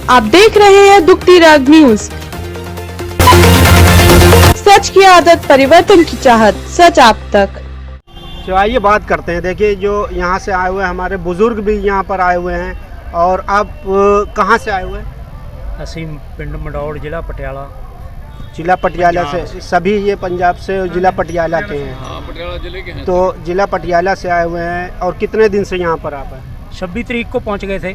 आप देख रहे हैं दुखती राग न्यूज। सच की आदत, परिवर्तन की चाहत, सच आप तक। तो आइए बात करते हैं। देखिए, जो यहाँ से आए हुए हमारे बुजुर्ग भी यहाँ पर आए हुए हैं। और आप कहाँ से आए हुए हैं? ਅਸੀਂ ਪਿੰਡ ਮੰਡੌੜ ਜ਼ਿਲ੍ਹਾ ਪਟਿਆਲਾ। जिला पटियाला से। सभी ये पंजाब से जिला पटियाला के हैं। हाँ, पटियाला जिले के हैं। तो जिला पटियाला से आए हुए हैं। और कितने दिन से यहाँ पर आप हैं? 26 तारीख को पहुंच गए थे,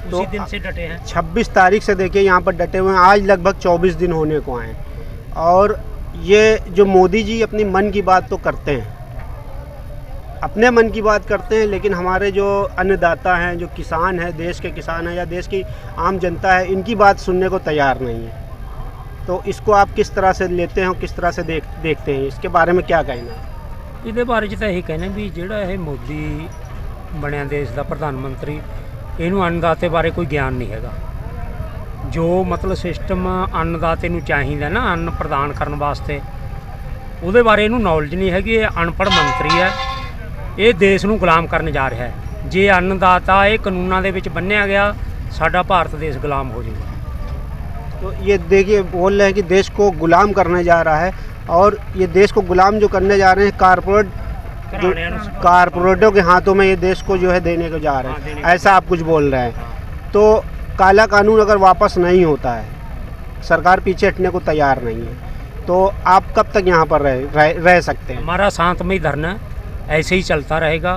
तो उसी दिन से डटे हैं। 26 तारीख से देखिए यहाँ पर डटे हुए हैं। आज लगभग 24 दिन होने को आए हैं। और ये जो मोदी जी अपनी मन की बात तो करते हैं, अपने मन की बात करते हैं, लेकिन हमारे जो अन्नदाता हैं, जो किसान हैं, देश के किसान हैं या देश की आम जनता है, इनकी बात सुनने को तैयार नहीं है। तो इसको आप किस तरह से लेते हैं और किस तरह से देखते हैं, इसके बारे में क्या कहना? ਇਹਦੇ ਬਾਰੇ 'ਚ ਤਾਂ ਇਹੀ ਕਹਿੰਦੇ ਵੀ ਜਿਹੜਾ ਇਹ ਮੋਦੀ ਬਣਿਆ ਦੇਸ਼ ਦਾ ਪ੍ਰਧਾਨ ਮੰਤਰੀ, ਇਹਨੂੰ ਅੰਨਦਾਤੇ ਬਾਰੇ ਕੋਈ ਗਿਆਨ ਨਹੀਂ ਹੈਗਾ। ਜੋ ਮਤਲਬ ਸਿਸਟਮ ਅੰਨਦਾਤੇ ਨੂੰ ਚਾਹੀਦਾ ਨਾ ਅੰਨ ਪ੍ਰਦਾਨ ਕਰਨ ਵਾਸਤੇ, ਉਹਦੇ ਬਾਰੇ ਇਹਨੂੰ ਨੌਲੇਜ ਨਹੀਂ ਹੈਗੀ। ਇਹ ਅਨਪੜ੍ਹ ਮੰਤਰੀ ਹੈ, ਇਹ ਦੇਸ਼ ਨੂੰ ਗੁਲਾਮ ਕਰਨ ਜਾ ਰਿਹਾ ਹੈ। ਜੇ ਅੰਨਦਾਤਾ ਇਹ ਕਾਨੂੰਨਾਂ ਦੇ ਵਿੱਚ ਬੰਨਿਆ ਗਿਆ, ਸਾਡਾ ਭਾਰਤ ਦੇਸ਼ ਗੁਲਾਮ ਹੋ ਜਾਊਗਾ। तो ये देखिए, बोल रहे हैं कि देश को गुलाम करने जा रहा है। और ये देश को गुलाम जो करने जा रहे हैं, कारपोरेटों के हाथों में ये देश को जो है देने को जा रहे हैं, ऐसा आप कुछ बोल रहे हैं। तो काला कानून अगर वापस नहीं होता है, सरकार पीछे हटने को तैयार नहीं है, तो आप कब तक यहाँ पर रह सकते हैं? हमारा शांतमय धरना ऐसे ही चलता रहेगा।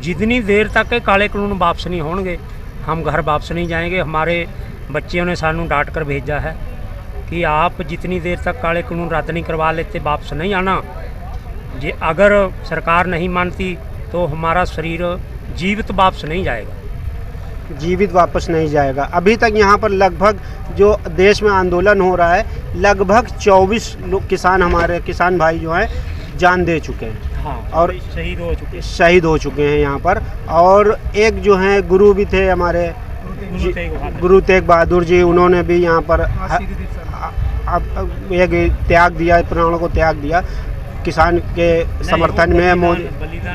जितनी देर तक ये काले कानून वापस नहीं होंगे, हम घर वापस नहीं जाएंगे। हमारे बच्चियों ने सानू डांट कर भेजा है कि आप जितनी देर तक काले कानून रद्द नहीं करवा लेते, वापस नहीं आना। जे अगर सरकार नहीं मानती तो हमारा शरीर जीवित वापस नहीं जाएगा। जीवित वापस नहीं जाएगा। अभी तक यहाँ पर लगभग जो देश में आंदोलन हो रहा है, लगभग 24 लोग किसान, हमारे किसान भाई जो हैं, जान दे चुके हैं। हाँ, और शहीद हो चुके हैं यहाँ पर। और एक जो हैं गुरु भी थे हमारे, गुरु तेग बहादुर जी, उन्होंने भी यहाँ पर एक त्याग दिया, प्राणों को त्याग दिया किसान के समर्थन में।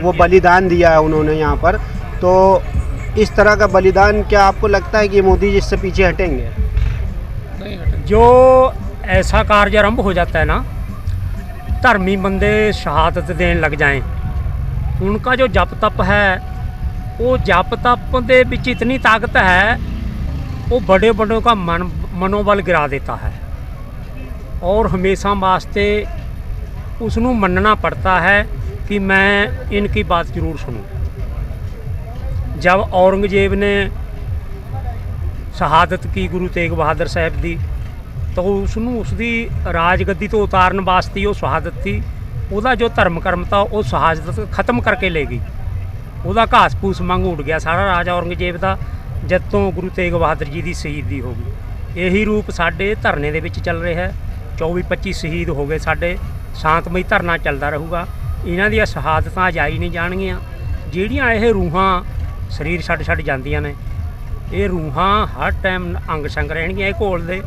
वो बलिदान दिया है उन्होंने यहाँ पर। तो इस तरह का बलिदान, क्या आपको लगता है कि मोदी जी इससे पीछे हटेंगे? नहीं हटेंगे। जो ऐसा कार्य आरंभ हो जाता है ना, धर्मी बंदे शहादत देने लग जाएं, उनका जो जप तप है, वो जप तप दे विच इतनी ताकत है, वो बड़े बड़ों का मनोबल गिरा देता है। और हमेशा वास्ते उसनू मनना पड़ता है कि मैं इनकी बात ज़रूर सुनूं। जब औरंगजेब ने शहादत की गुरु तेग बहादुर साहब दी, तो उसनू उसकी राजगद्दी तो उतारन वास्ते वो शहादत थी, ਉਹਦਾ जो धर्म कर्म था वो शहादत खत्म करके ले गई। ਉਹਦਾ ਘਾਸ ਪੂਸ ਵਾਂਗ ਉੱਡ ਗਿਆ ਸਾਰਾ ਰਾਜ ਔਰੰਗਜ਼ੇਬ ਦਾ, ਜਦ ਤੋਂ ਗੁਰੂ ਤੇਗ ਬਹਾਦਰ ਜੀ ਦੀ ਸ਼ਹੀਦੀ ਹੋ ਗਈ। ਇਹੀ ਰੂਪ ਸਾਡੇ ਧਰਨੇ ਦੇ ਵਿੱਚ ਚੱਲ ਰਿਹਾ ਹੈ। 24-25 ਸ਼ਹੀਦ ਹੋ ਗਏ ਸਾਡੇ। ਸ਼ਾਂਤਮਈ ਧਰਨਾ ਚੱਲਦਾ ਰਹੂਗਾ। ਇਹਨਾਂ ਦੀਆਂ ਸ਼ਹਾਦਤਾਂ ਜਾਈ ਨਹੀਂ ਜਾਣਗੀਆਂ। ਜਿਹੜੀਆਂ ਇਹ ਰੂਹਾਂ ਸਰੀਰ ਛੱਡ ਜਾਂਦੀਆਂ ਨੇ, ਇਹ ਰੂਹਾਂ ਹਰ ਟਾਈਮ ਅੰਗ ਸੰਗ ਰਹਿਣਗੀਆਂ ਇਹ ਘੋਲਦੇ।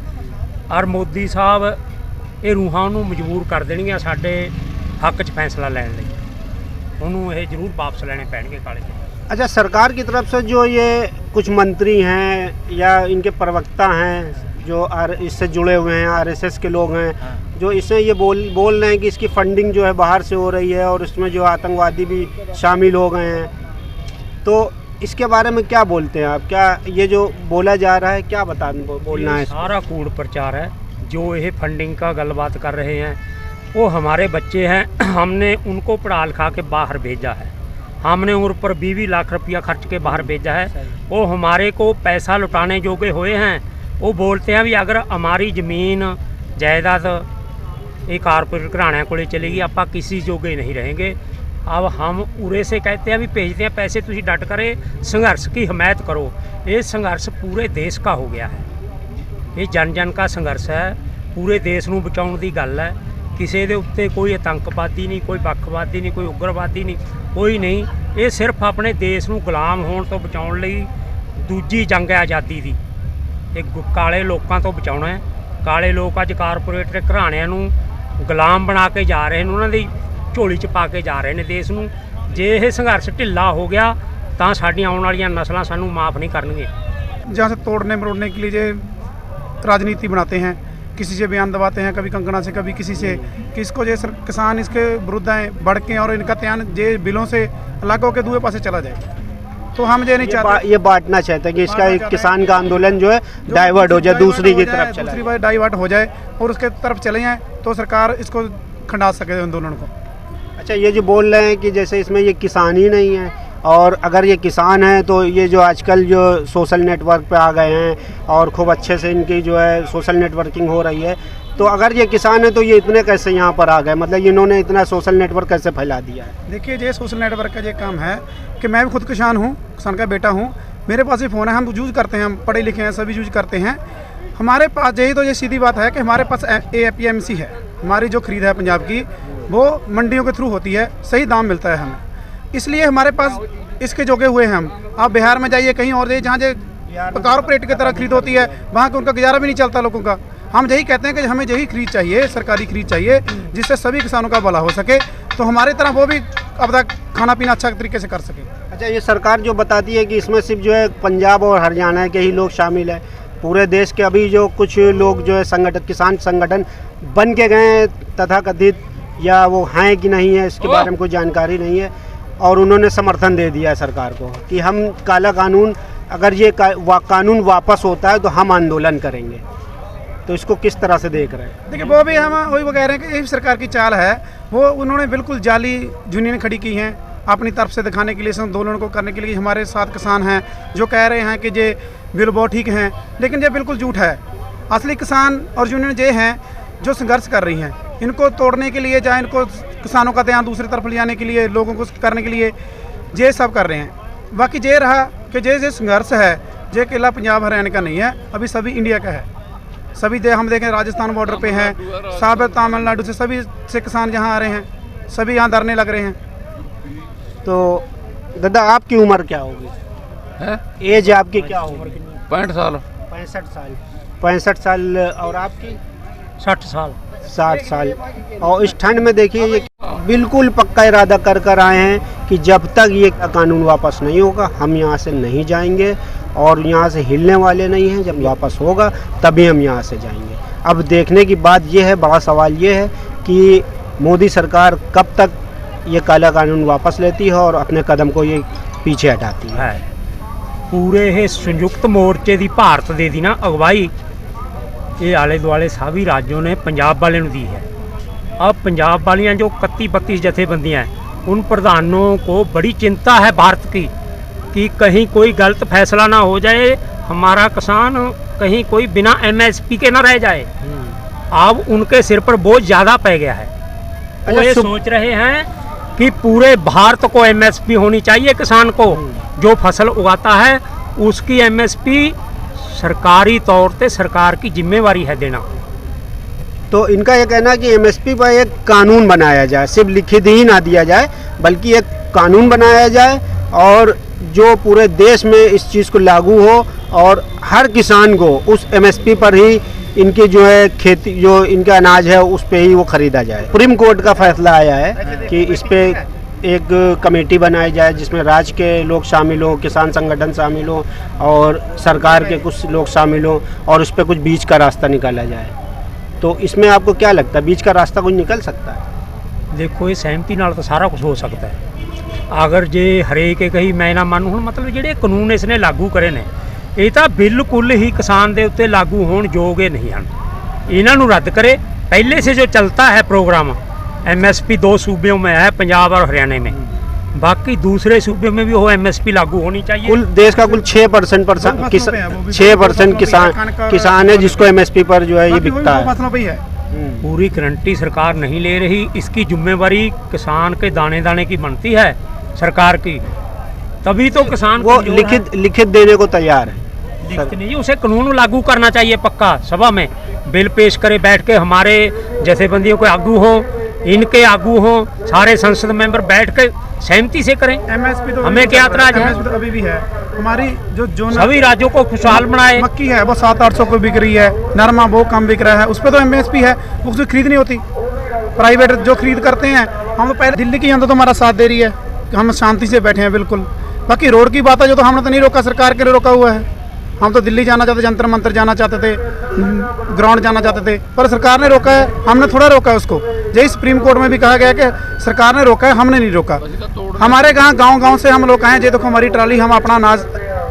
ਔਰ ਮੋਦੀ ਸਾਹਿਬ ਇਹ ਰੂਹਾਂ ਨੂੰ ਮਜਬੂਰ ਕਰ ਦੇਣਗੀਆਂ ਸਾਡੇ ਹੱਕ 'ਚ ਫੈਸਲਾ ਲੈਣ ਲਈ। उन्होंने ये जरूर वापस लेने पैणगे काले। अच्छा, सरकार की तरफ से जो ये कुछ मंत्री हैं या इनके प्रवक्ता हैं जो इससे जुड़े हुए हैं, आरएसएस के लोग हैं, जो इसे ये बोल रहे हैं कि इसकी फंडिंग जो है बाहर से हो रही है और इसमें जो आतंकवादी भी शामिल हो गए हैं, तो इसके बारे में क्या बोलते हैं आप? क्या ये जो बोला जा रहा है, क्या बोलना है? सारा कूड़ प्रचार है। जो ये फंडिंग का गलबात कर रहे हैं, वो हमारे बच्चे हैं। हमने उनको पढ़ा लिखा के बाहर भेजा है। हमने उन पर 20 लाख रुपया खर्च के बाहर भेजा है। वो हमारे को पैसा लुटाने जोगे हुए हैं। वो बोलते हैं भी अगर हमारी ज़मीन जायदाद एक कारपोरेट घराने को चलेगी, आप किसी जोगे नहीं रहेंगे। अब हम उरे से कहते हैं भी भेजते हैं पैसे, तुम डट करे संघर्ष की हिमायत करो। ये संघर्ष पूरे देश का हो गया है। ये जन जन का संघर्ष है। पूरे देश को बचाने की गल है। किसी के उत्ते कोई आतंकवादी नहीं, कोई पक्षवादी नहीं, कोई उग्रवादी नहीं, कोई नहीं। ये सिर्फ अपने देश को गुलाम होने तो बचाने लई दूजी जंग है आज़ादी की। एक काले लोगों तो बचाना है। काले लोग अज कारपोरेट घराणिਆਂ ਨੂੰ गुलाम बना के जा रहे हैं, उन्होंने झोली च पा के जा रहे हैं देश ਨੂੰ। ਜੇ ਇਹ ਸੰਘਰਸ਼ ਢਿੱਲਾ ਹੋ ਗਿਆ ਤਾਂ ਸਾਡੀਆਂ ਆਉਣ ਵਾਲੀਆਂ ਨਸਲਾਂ ਸਾਨੂੰ ਮਾफ़ नहीं करनगे। जहाँ से तोड़ने मरोड़ने के लिए जो राजनीति बनाते हैं, किसी से बयान दबाते हैं, कभी कंगना से कभी किसी से, कि इसको जो किसान इसके विरुद्ध हैं बढ़ के और इनका ध्यान जे बिलों से अलग होकर दूसरे पासे चला जाए। तो हम ये नहीं चाहते, ये बांटना चाहते हैं कि इसका एक किसान का आंदोलन जो है डाइवर्ट हो जाए, दूसरी की तरफ चला दूसरी बार डाइवर्ट हो जाए और उसके तरफ चले जाए, तो सरकार इसको खंडा सके आंदोलन को। अच्छा, ये जो बोल रहे हैं कि जैसे इसमें ये किसान ही नहीं है, और अगर ये किसान है तो ये जो आजकल जो सोशल नेटवर्क पे आ गए हैं और खूब अच्छे से इनकी जो है सोशल नेटवर्किंग हो रही है, तो अगर ये किसान है तो ये इतने कैसे यहाँ पर आ गए, मतलब इन्होंने इतना सोशल नेटवर्क कैसे फैला दिया है? देखिए, ये सोशल नेटवर्क का ये काम है कि मैं भी खुद किसान हूँ, किसान का बेटा हूँ, मेरे पास भी फ़ोन है, हम यूज़ करते हैं, हम पढ़े लिखे हैं, सभी यूज़ करते हैं। हमारे पास यही तो ये सीधी बात है कि हमारे पास APMC है, हमारी जो खरीद है पंजाब की वो मंडियों के थ्रू होती है, सही दाम मिलता है हमें, इसलिए हमारे पास इसके जोगे हुए हैं हम। आप बिहार में जाइए, कहीं और जाइए, जहाँ जो कॉर्पोरेट की तरह खरीद होती है, वहाँ का उनका गुजारा भी नहीं चलता लोगों का। हम यही कहते हैं कि हमें यही खरीद चाहिए, सरकारी खरीद चाहिए, जिससे सभी किसानों का भला हो सके, तो हमारी तरह वो भी अब तक खाना पीना अच्छा तरीके से कर सके। अच्छा, ये सरकार जो बताती है कि इसमें सिर्फ जो है पंजाब और हरियाणा के ही लोग शामिल हैं, पूरे देश के अभी जो कुछ लोग जो है संगठन, किसान संगठन बन के गए हैं तथाकथित, या वो हैं कि नहीं है इसके बारे में कोई जानकारी नहीं है, और उन्होंने समर्थन दे दिया है सरकार को कि हम काला कानून, अगर ये कानून वापस होता है तो हम आंदोलन करेंगे। तो इसको किस तरह से देख रहे हैं? देखिए, वो भी हम वही वो कह रहे हैं कि यही सरकार की चाल है, वो उन्होंने बिल्कुल जाली यूनियन खड़ी की हैं अपनी तरफ से दिखाने के लिए, इस आंदोलन को करने के लिए। हमारे साथ किसान हैं जो कह रहे हैं कि ये बिल बहुत ठीक हैं, लेकिन ये बिल्कुल झूठ है। असली किसान और यूनियन ये हैं जो संघर्ष कर रही हैं, इनको तोड़ने के लिए, चाहे इनको किसानों का ध्यान दूसरी तरफ ले जाने के लिए, लोगों को करने के लिए ये सब कर रहे हैं। बाकी ये रहा कि ये संघर्ष है, ये अकेला पंजाब हरियाणा का नहीं है, अभी सभी इंडिया का है। सभी हम देखें, राजस्थान बॉर्डर पे हैं, सब तमिलनाडु से सभी से किसान यहाँ आ रहे हैं, सभी यहाँ धरने लग रहे हैं। तो दादा, आपकी उम्र क्या होगी? एज आपकी क्या होगी? 65 साल। 65 साल। और आपकी? 60 साल। 60 साल। और इस ठंड में देखिए, ये बिल्कुल पक्का इरादा कर आए हैं कि जब तक ये कानून वापस नहीं होगा हम यहाँ से नहीं जाएंगे, और यहाँ से हिलने वाले नहीं हैं। जब वापस होगा तभी हम यहाँ से जाएंगे। अब देखने की बात ये है, बड़ा सवाल ये है कि मोदी सरकार कब तक ये काला कानून वापस लेती है और अपने कदम को ये पीछे हटाती है। पूरे ये संयुक्त मोर्चे की भारत दे दी ना अगवाई, ये आले दुआले सभी राज्यों ने पंजाब वाले दी है। अब पंजाब वालियाँ जो 31-32 जथेबंदियाँ हैं, उन प्रधानों को बड़ी चिंता है भारत की कि कहीं कोई गलत फैसला ना हो जाए, हमारा किसान कहीं कोई बिना MSP के ना रह जाए। अब उनके सिर पर बोझ ज़्यादा पै गया है। वो ये सोच रहे हैं कि पूरे भारत को MSP होनी चाहिए, किसान को जो फसल उगाता है उसकी MSP सरकारी तौर पे सरकार की जिम्मेवारी है देना। तो इनका ये कहना है कि MSP पर एक कानून बनाया जाए, सिर्फ लिखित ही ना दिया जाए बल्कि एक कानून बनाया जाए, और जो पूरे देश में इस चीज़ को लागू हो और हर किसान को उस MSP पर ही इनकी जो है खेती, जो इनका अनाज है उस पे ही वो ख़रीदा जाए। सुप्रीम कोर्ट का फैसला आया है कि इस पे एक कमेटी बनाई जाए जिसमें राज्य के लोग शामिल हों, किसान संगठन शामिल हों और सरकार के कुछ लोग शामिल हों, और उस पर कुछ बीच का रास्ता निकाला जाए। तो इसमें आपको क्या लगता है, बीच का रास्ता कुछ निकल सकता है? देखो, ये सहमति नाल तो सारा कुछ हो सकता है। अगर जे हरेक कही मैं ना मानू, हुण मतलब ਜਿਹੜੇ ਕਾਨੂੰਨ इसने लागू करे ने, ਇਹ ਤਾਂ बिल्कुल ही किसान ਦੇ ਉੱਤੇ लागू ਹੋਣ ਯੋਗ नहीं ਹਨ। ਇਹਨਾਂ ਨੂੰ ਰੱਦ करे। पहले से जो चलता है प्रोग्राम, MSP 2 सूबों में है, पंजाब और हरियाणा में, बाकी दूसरे सूबे में भी वो MSP लागू होनी चाहिए। कुल देश का कुल 6% किसान है जिसको MSP पर जो है ये बिकता है। पूरी गारंटी सरकार नहीं ले रही, इसकी जिम्मेवारी किसान के दाने दाने की बनती है सरकार की, तभी तो किसान वो लिखित देने को तैयार है। लिखित नहीं, उसे कानून लागू करना चाहिए पक्का। सभा में बिल पेश करे, बैठ के हमारे जथेबंदियों के आगू हों, इनके आगू हों, सारे संसद मेंबर बैठ के सहमति से करें। MSP तो हमें क्या एतराज है? MSP तो अभी भी है। हमारी जो सभी राज्यों को खुशहाल बनाए। मक्की है वो 700-800 को बिक रही है, नरमा वो कम बिक रहा है, उस पर तो MSP है, उसकी खरीद नहीं होती। प्राइवेट जो खरीद करते हैं, हम तो पहले दिल्ली की जनता तो हमारा साथ दे रही है, हम शांति से बैठे हैं बिल्कुल। बाकी रोड की बात है जो, तो हमने तो नहीं रोका, सरकार के लिए रोका हुआ है। हम तो दिल्ली जाना चाहते, जंतर मंतर जाना चाहते थे, ग्राउंड जाना चाहते थे, पर सरकार ने रोका है। हमने थोड़ा रोका है उसको। यही सुप्रीम कोर्ट में भी कहा गया कि सरकार ने रोका है, हमने नहीं रोका। हमारे गांव से हम लोग आए, ये देखो हमारी ट्राली, हम अपना अनाज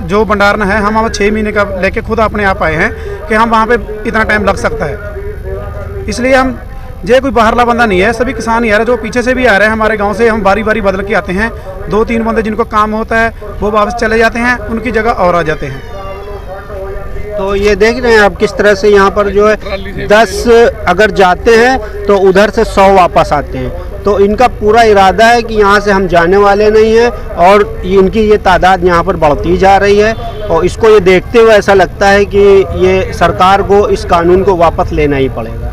जो भंडारण है हम 6 महीने का लेके खुद अपने आप आए हैं कि हम वहाँ पे इतना टाइम लग सकता है। इसलिए हम ये कोई बाहरला बंदा नहीं है, सभी किसान ही आ रहे हैं, जो पीछे से भी आ रहे हैं हमारे गांव से। हम बारी बारी बदल के आते हैं, 2-3 बंदे जिनको काम होता है वो वापस चले जाते हैं, उनकी जगह और आ जाते हैं। तो ये देख रहे हैं आप किस तरह से यहाँ पर जो है 10 अगर जाते हैं तो उधर से 100 वापस आते हैं। तो इनका पूरा इरादा है कि यहाँ से हम जाने वाले नहीं हैं और इनकी ये तादाद यहाँ पर बढ़ती जा रही है। और इसको ये देखते हुए ऐसा लगता है कि ये सरकार को इस कानून को वापस लेना ही पड़ेगा।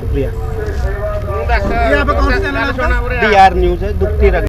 शुक्रिया। ये आप कौन सा चैनल है आपका? DR न्यूज़ है, दुखती